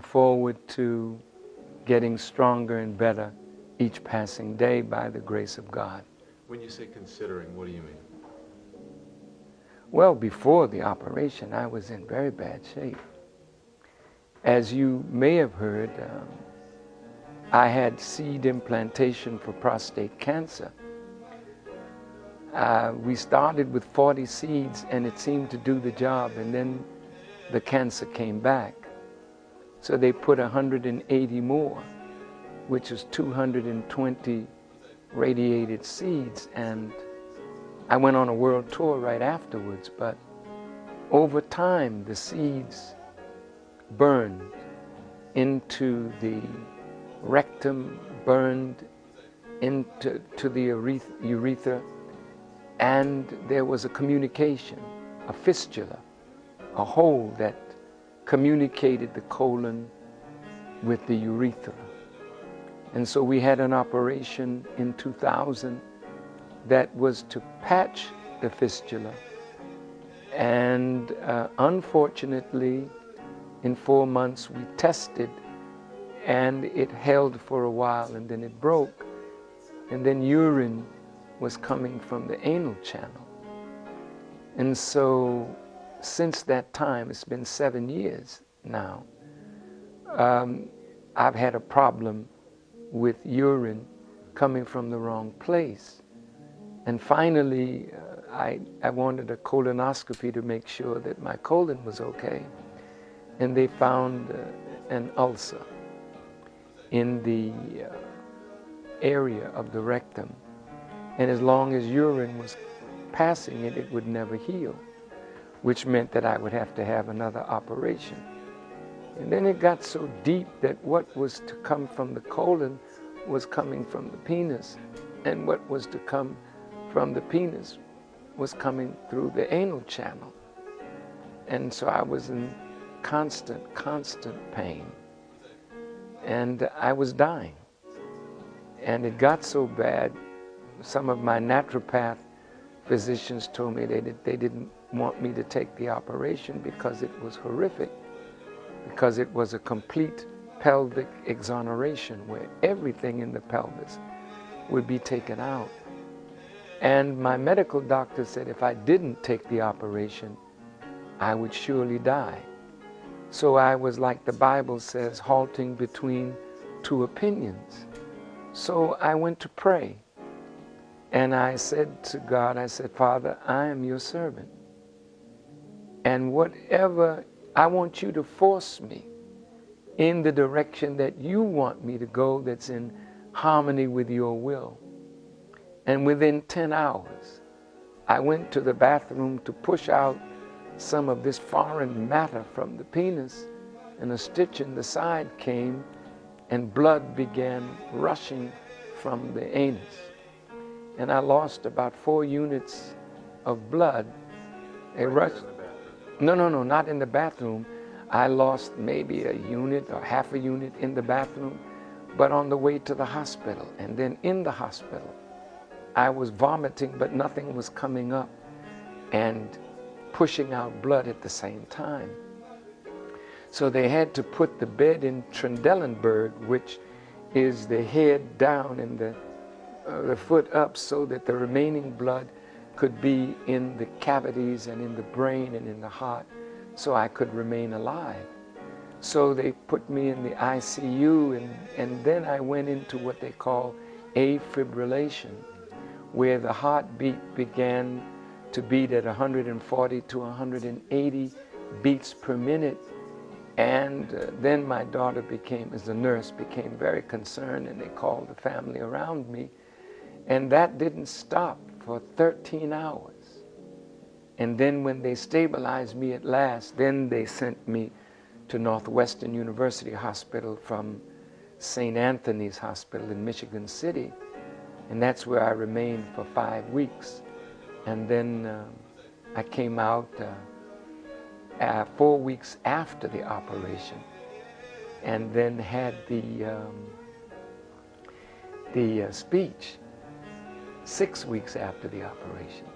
Forward to getting stronger and better each passing day by the grace of God. When you say considering, what do you mean? Well, before the operation, I was in very bad shape. As you may have heard, I had seed implantation for prostate cancer. We started with 40 seeds and it seemed to do the job, and then the cancer came back. So they put 180 more, which is 220 radiated seeds, and I went on a world tour right afterwards. But over time, the seeds burned into the rectum, burned into the urethra, and there was a communication, a fistula, a hole that communicated the colon with the urethra. And so we had an operation in 2000 that was to patch the fistula. And unfortunately, in 4 months we tested, and it held for a while, and then it broke. And then urine was coming from the anal channel. And so since that time, it's been 7 years now, I've had a problem with urine coming from the wrong place. And finally, I wanted a colonoscopy to make sure that my colon was okay. And they found an ulcer in the area of the rectum. And as long as urine was passing it, it would never heal, which meant that I would have to have another operation. And then it got so deep that what was to come from the colon was coming from the penis, and what was to come from the penis was coming through the anal channel. And so I was in constant pain, and I was dying. And it got so bad, some of my naturopath physicians told me they didn't want me to take the operation because it was horrific, because it was a complete pelvic exoneration where everything in the pelvis would be taken out. And my medical doctor said if I didn't take the operation, I would surely die. So I was, like the Bible says, halting between two opinions. So I went to pray. And I said to God, I said, Father, I am your servant. And whatever, I want you to force me in the direction that you want me to go, that's in harmony with your will. And within 10 hours, I went to the bathroom to push out some of this foreign matter from the penis, and a stitch in the side came, and blood began rushing from the anus. And I lost about 4 units of blood. It rushed. No, not in the bathroom. I lost maybe a unit or half a unit in the bathroom, but on the way to the hospital. And then in the hospital, I was vomiting, but nothing was coming up, and pushing out blood at the same time. So they had to put the bed in Trendelenburg, which is the head down and the foot up, so that the remaining blood could be in the cavities and in the brain and in the heart, so I could remain alive. So they put me in the ICU, and then I went into what they call afibrillation, where the heartbeat began to beat at 140 to 180 beats per minute. And then my daughter as the nurse, became very concerned, and they called the family around me. And that didn't stop for 13 hours. And then when they stabilized me at last, then they sent me to Northwestern University Hospital from St. Anthony's Hospital in Michigan City. And that's where I remained for 5 weeks. And then I came out 4 weeks after the operation, and then had the speech 6 weeks after the operation.